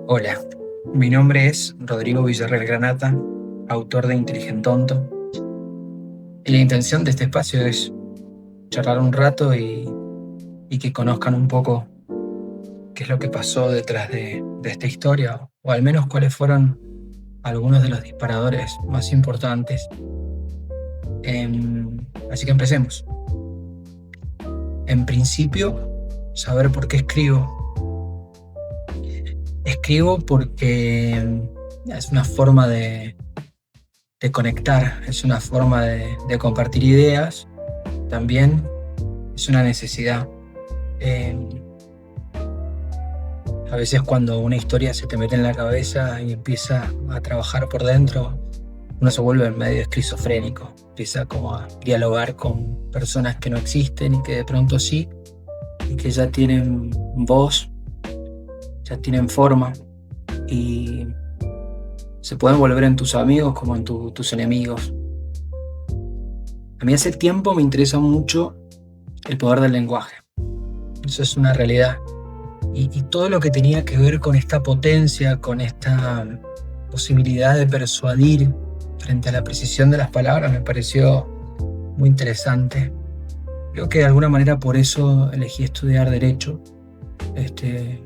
Hola, mi nombre es Rodrigo Villarreal Granata, autor de Inteligentonto, y la intención de este espacio es charlar un rato y que conozcan un poco qué es lo que pasó detrás de esta historia, o al menos cuáles fueron algunos de los disparadores más importantes. Así que empecemos. En principio, saber por qué escribo. Escribo porque es una forma de conectar, es una forma de compartir ideas, también es una necesidad. Eh, a veces cuando una historia se te mete en la cabeza y empieza a trabajar por dentro, uno se vuelve medio esquizofrénico, empieza como a dialogar con personas que no existen y que de pronto sí, y que ya tienen voz, ya tienen forma y se pueden volver en tus amigos como en tus enemigos. A mí hace tiempo me interesa mucho el poder del lenguaje. Eso es una realidad. Y todo lo que tenía que ver con esta potencia, con esta posibilidad de persuadir frente a la precisión de las palabras, me pareció muy interesante. Creo que de alguna manera por eso elegí estudiar Derecho.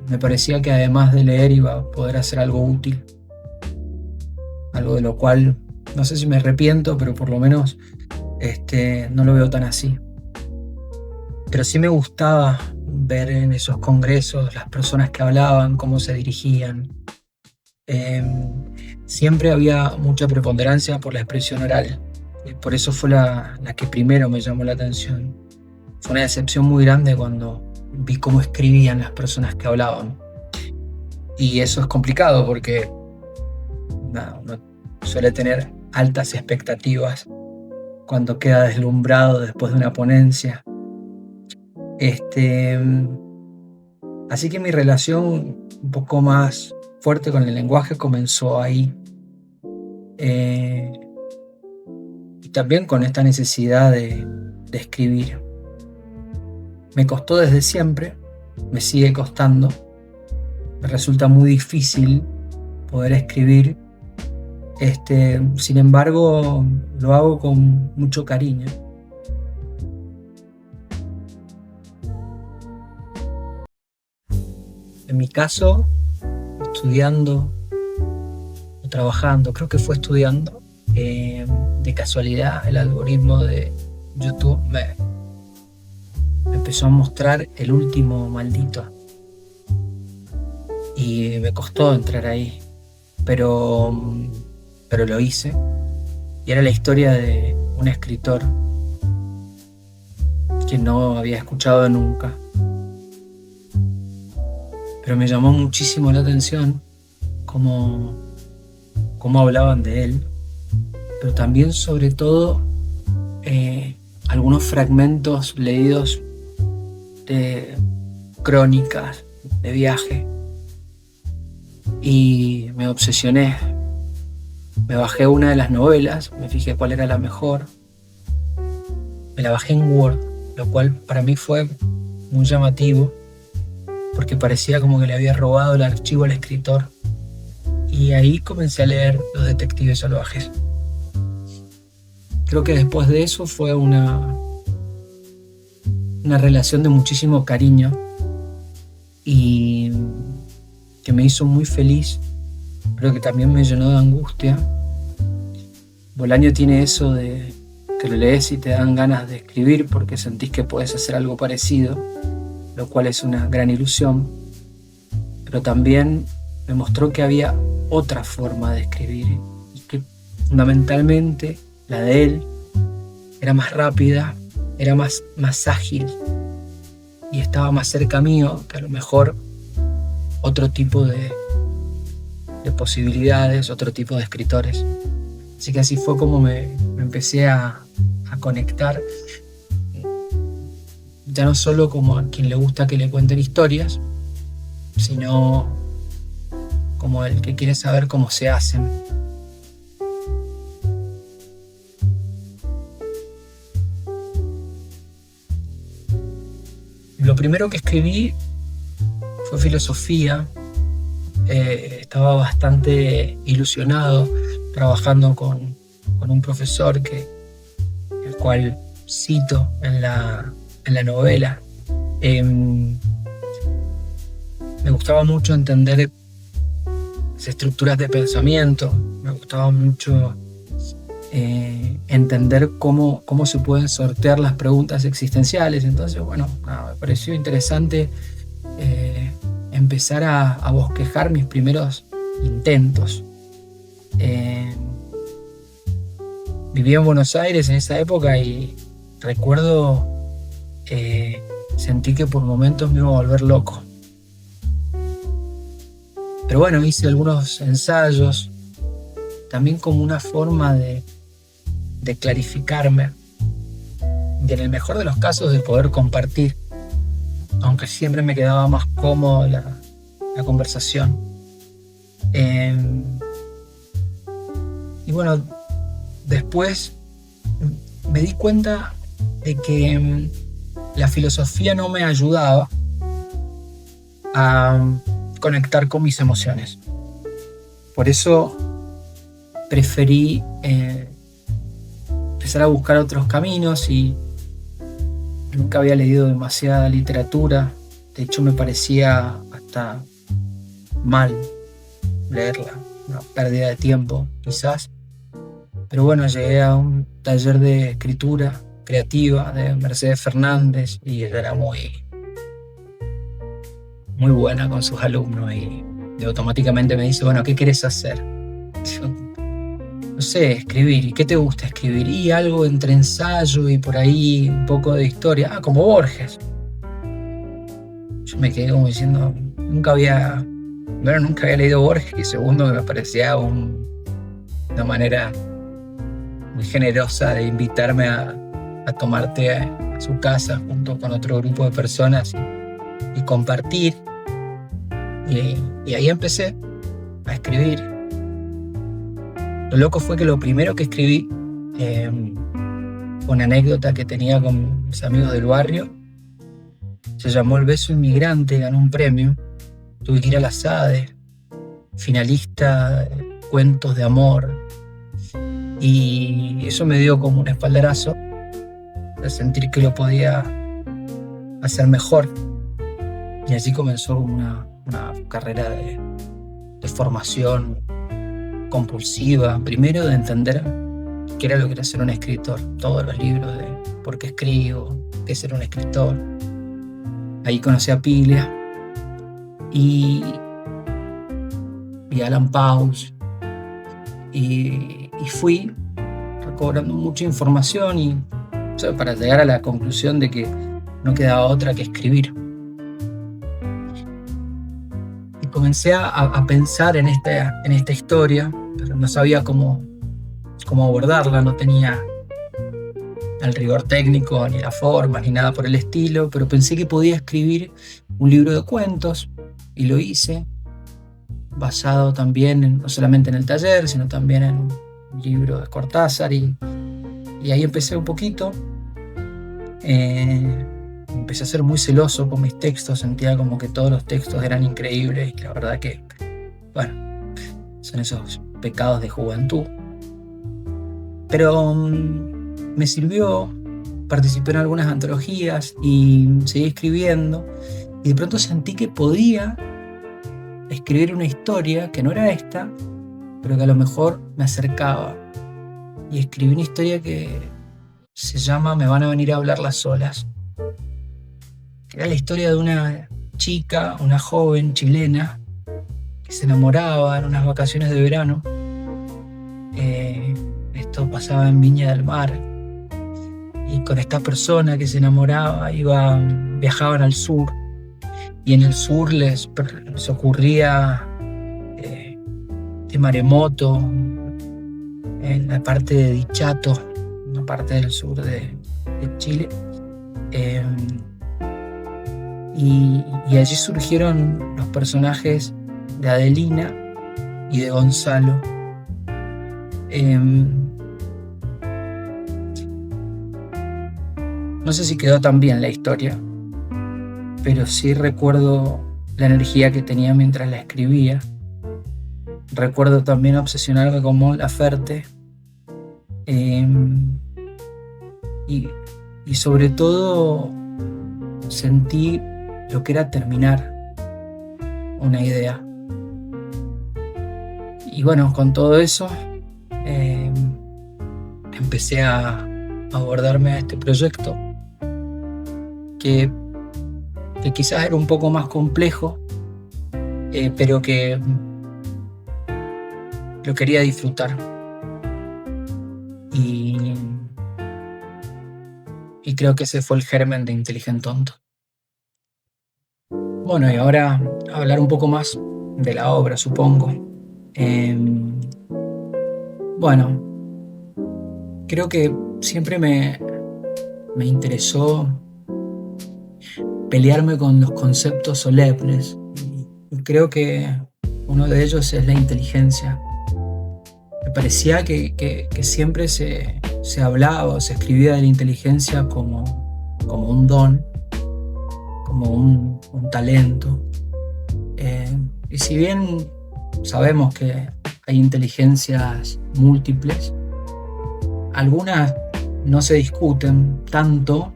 Me parecía que además de leer iba a poder hacer algo útil. Algo de lo cual no sé si me arrepiento, pero por lo menos no lo veo tan así. Pero sí me gustaba ver en esos congresos las personas que hablaban, cómo se dirigían. Siempre había mucha preponderancia por la expresión oral. Y por eso fue la que primero me llamó la atención. Fue una decepción muy grande cuando vi cómo escribían las personas que hablaban. Y eso es complicado porque uno suele tener altas expectativas cuando queda deslumbrado después de una ponencia. Así que mi relación un poco más fuerte con el lenguaje comenzó ahí. Y también con esta necesidad de escribir. Me costó desde siempre, me sigue costando. Me resulta muy difícil poder escribir. Sin embargo, lo hago con mucho cariño. En mi caso, estudiando o trabajando, creo que fue estudiando, de casualidad el algoritmo de YouTube me empezó a mostrar El Último Maldito. Y me costó entrar ahí, pero lo hice. Y era la historia de un escritor que no había escuchado nunca. Pero me llamó muchísimo la atención cómo hablaban de él, pero también sobre todo algunos fragmentos leídos de crónicas de viaje, y me obsesioné. Me bajé una de las novelas, me fijé cuál era la mejor, me la bajé en Word, lo cual para mí fue muy llamativo porque parecía como que le había robado el archivo al escritor, y ahí comencé a leer Los Detectives Salvajes. Creo que después de eso fue una relación de muchísimo cariño y que me hizo muy feliz, pero que también me llenó de angustia. Bolaño tiene eso de que lo lees y te dan ganas de escribir porque sentís que podés hacer algo parecido, lo cual es una gran ilusión, pero también me mostró que había otra forma de escribir y que fundamentalmente la de él era más rápida, era más ágil y estaba más cerca mío que a lo mejor otro tipo de posibilidades, otro tipo de escritores. Así que así fue como me empecé a conectar, ya no solo como a quien le gusta que le cuenten historias, sino como el que quiere saber cómo se hacen. Lo primero que escribí fue filosofía. estaba bastante ilusionado trabajando con un profesor el cual cito en la novela. Me gustaba mucho entender las estructuras de pensamiento, me gustaba mucho entender cómo se pueden sortear las preguntas existenciales. Entonces, bueno, me pareció interesante empezar a bosquejar mis primeros intentos. Vivía en Buenos Aires en esa época y recuerdo sentí que por momentos me iba a volver loco. Pero bueno, hice algunos ensayos, también como una forma de clarificarme, y en el mejor de los casos de poder compartir, aunque siempre me quedaba más cómodo la conversación. Y bueno, después me di cuenta de que la filosofía no me ayudaba a conectar con mis emociones. Por eso preferí empezar a buscar otros caminos, y nunca había leído demasiada literatura. De hecho, me parecía hasta mal leerla, una pérdida de tiempo quizás. Pero bueno, llegué a un taller de escritura creativa de Mercedes Fernández y ella era muy buena con sus alumnos y automáticamente me dice, bueno, ¿qué querés hacer? Yo, no sé, escribir. ¿Y qué te gusta escribir? Y algo entre ensayo y por ahí un poco de historia. Como Borges. Yo me quedé como diciendo, nunca había leído Borges, y segundo, me parecía una manera muy generosa de invitarme a tomar té a su casa junto con otro grupo de personas y compartir. Y ahí empecé a escribir. Lo loco fue que lo primero que escribí fue una anécdota que tenía con mis amigos del barrio. Se llamó El beso inmigrante, ganó un premio. Tuve que ir a la SADE, finalista de cuentos de amor. Y eso me dio como un espaldarazo de sentir que lo podía hacer mejor. Y así comenzó una carrera de formación compulsiva. Primero de entender qué era lo que era ser un escritor. Todos los libros de por qué escribo, qué es ser un escritor. Ahí conocí a Piglia y Alan Pauls. Y fui recobrando mucha información y, o sea, para llegar a la conclusión de que no quedaba otra que escribir. Y comencé a pensar en esta historia, pero no sabía cómo abordarla, no tenía el rigor técnico, ni la forma, ni nada por el estilo, pero pensé que podía escribir un libro de cuentos, y lo hice, basado también no solamente en el taller, sino también en un libro de Cortázar, y ahí empecé un poquito. Empecé a ser muy celoso con mis textos, sentía como que todos los textos eran increíbles, y la verdad que, bueno, son esos pecados de juventud. Pero me sirvió, participé en algunas antologías y seguí escribiendo, y de pronto sentí que podía escribir una historia que no era esta, pero que a lo mejor me acercaba. Y escribí una historia que se llama Me van a venir a hablar las olas. Era la historia de una chica, una joven chilena, que se enamoraba en unas vacaciones de verano. Esto pasaba en Viña del Mar. Y con esta persona que se enamoraba viajaban al sur. Y en el sur les ocurría de maremoto en la parte de Dichato, una parte del sur de Chile. Y allí surgieron los personajes de Adelina y de Gonzalo. No sé si quedó tan bien la historia, pero sí recuerdo la energía que tenía mientras la escribía, Recuerdo también obsesionarme con Mon Laferte, eh, y, y sobre todo sentí lo que era terminar una idea. Y bueno, con todo eso eh, empecé a abordarme a este proyecto que quizás era un poco más complejo, pero que lo quería disfrutar. Y creo que ese fue el germen de Inteligent Tonto. Bueno, y ahora hablar un poco más de la obra, supongo. Bueno, creo que siempre me interesó pelearme con los conceptos solemnes. Y creo que uno de ellos es la inteligencia. Me parecía que siempre se hablaba o se escribía de la inteligencia como un don, como un talento. Y si bien sabemos que hay inteligencias múltiples, algunas no se discuten tanto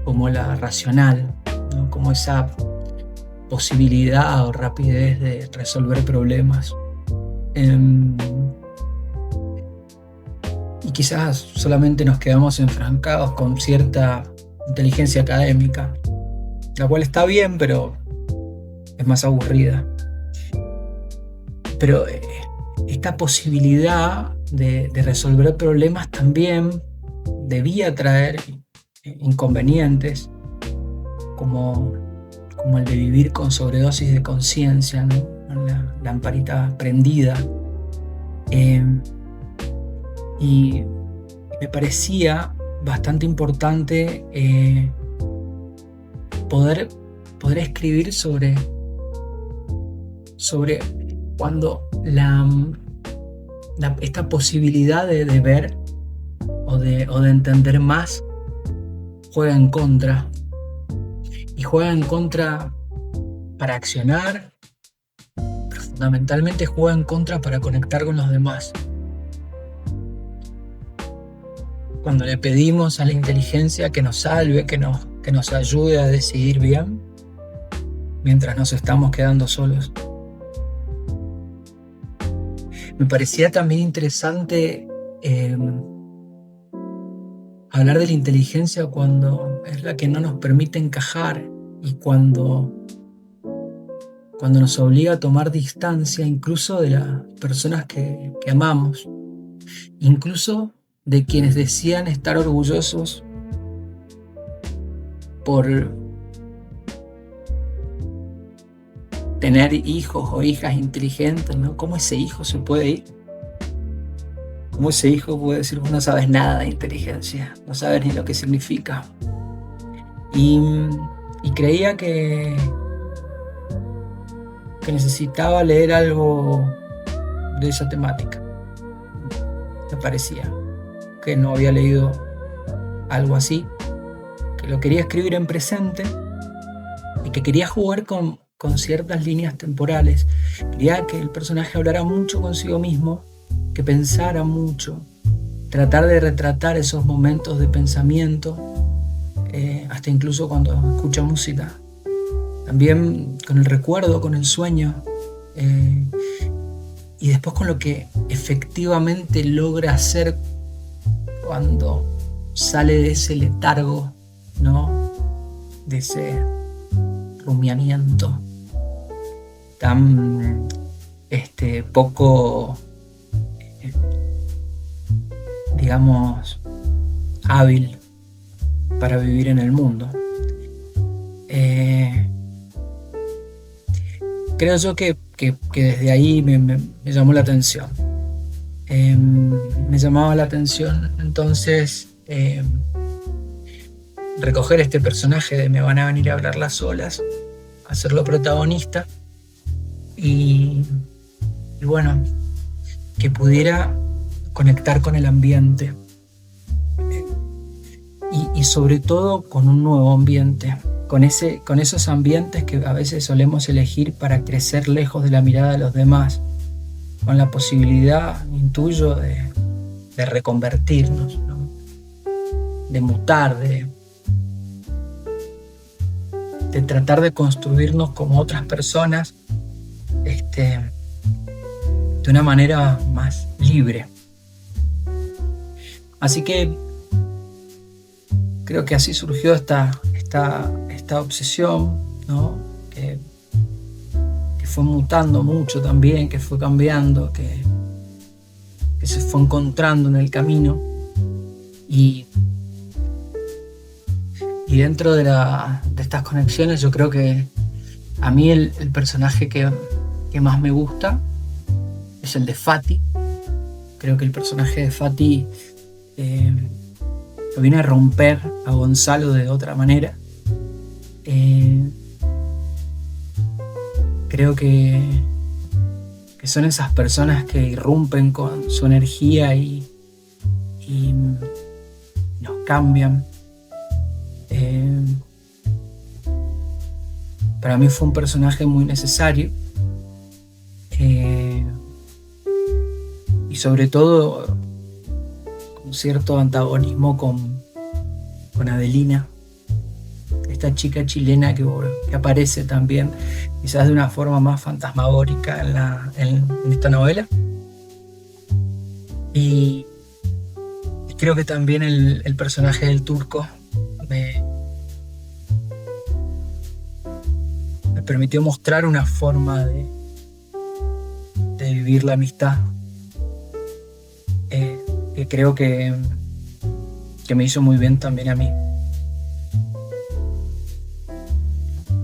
como la racional, ¿no? Como esa posibilidad o rapidez de resolver problemas. Y quizás solamente nos quedamos enfrancados con cierta inteligencia académica, la cual está bien, pero es más aburrida. Pero esta posibilidad de resolver problemas también debía traer inconvenientes, como el de vivir con sobredosis de conciencia, ¿no? La lamparita prendida. Y me parecía bastante importante poder escribir sobre cuando esta posibilidad de ver o de entender más juega en contra. Y juega en contra para accionar, pero fundamentalmente juega en contra para conectar con los demás. Cuando le pedimos a la inteligencia que nos salve, que nos ayude a decidir bien, mientras nos estamos quedando solos. Me parecía también interesante hablar de la inteligencia cuando es la que no nos permite encajar y cuando nos obliga a tomar distancia incluso de las personas que amamos, incluso de quienes decían estar orgullosos por tener hijos o hijas inteligentes, ¿no? ¿Cómo ese hijo se puede ir? ¿Cómo ese hijo puede decir, vos no sabes nada de inteligencia, no sabes ni lo que significa? Y creía que necesitaba leer algo de esa temática. Me parecía que no había leído algo así, que lo quería escribir en presente y que quería jugar con ciertas líneas temporales. Quería que el personaje hablara mucho consigo mismo, que pensara mucho, tratar de retratar esos momentos de pensamiento, hasta incluso cuando escucha música. También con el recuerdo, con el sueño, y después con lo que efectivamente logra hacer cuando sale de ese letargo, ¿no? De ese rumiamiento tan poco, digamos, hábil para vivir en el mundo. Creo yo que desde ahí me llamó la atención. Me llamaba la atención entonces recoger este personaje de me van a venir a hablar las olas, hacerlo protagonista y bueno, que pudiera conectar con el ambiente y sobre todo con un nuevo ambiente, con esos ambientes que a veces solemos elegir para crecer lejos de la mirada de los demás, con la posibilidad, intuyo, de reconvertirnos, ¿no? De mutar, de tratar de construirnos como otras personas, de una manera más libre. Así que creo que así surgió esta obsesión, ¿no? Que fue mutando mucho también, que fue cambiando, que se fue encontrando en el camino. Y dentro de estas conexiones, yo creo que a mí el personaje que más me gusta es el de Fati. Creo que el personaje de Fati lo viene a romper a Gonzalo de otra manera. Creo que son esas personas que irrumpen con su energía y nos cambian. Para mí fue un personaje muy necesario, y sobre todo con cierto antagonismo con Adelina, esta chica chilena que aparece también quizás de una forma más fantasmagórica en esta novela. Y creo que también el personaje del turco me permitió mostrar una forma de vivir la amistad, que creo que me hizo muy bien también a mí.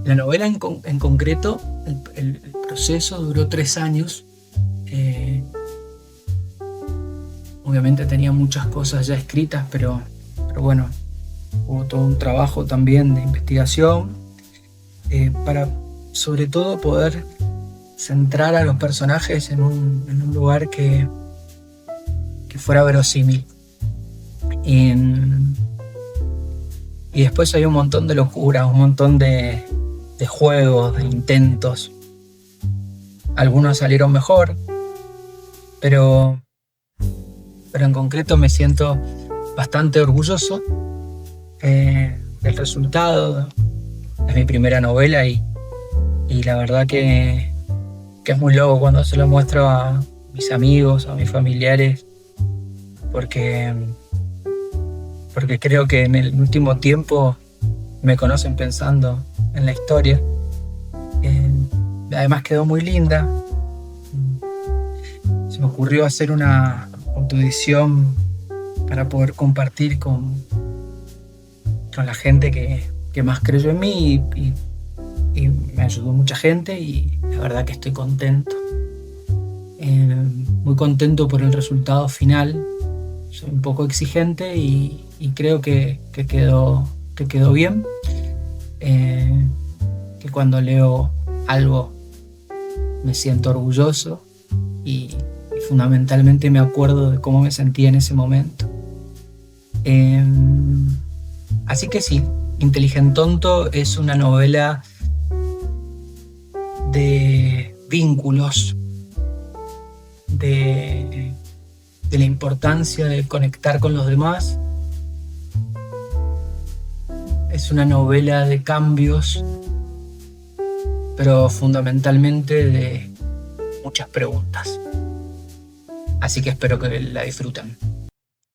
La novela en concreto, el proceso duró 3 años. Obviamente tenía muchas cosas ya escritas, pero bueno, hubo todo un trabajo también de investigación, para sobre todo poder centrar a los personajes en un lugar que fuera verosímil. Y después hay un montón de locuras, un montón de juegos, de intentos. Algunos salieron mejor, pero en concreto me siento bastante orgulloso del resultado. Es mi primera novela y la verdad que es muy loco cuando se lo muestro a mis amigos, a mis familiares, porque creo que en el último tiempo me conocen pensando en la historia. Además quedó muy linda. Se me ocurrió hacer una autoedición para poder compartir con la gente que más creyó en mí, y me ayudó mucha gente, y la verdad que estoy contento. Muy contento por el resultado final. Soy un poco exigente y creo que quedó bien. Que cuando leo algo me siento orgulloso y fundamentalmente me acuerdo de cómo me sentía en ese momento. Así que sí, Inteligentonto es una novela de vínculos, de la importancia de conectar con los demás. Es una novela de cambios, pero fundamentalmente de muchas preguntas. Así que espero que la disfruten.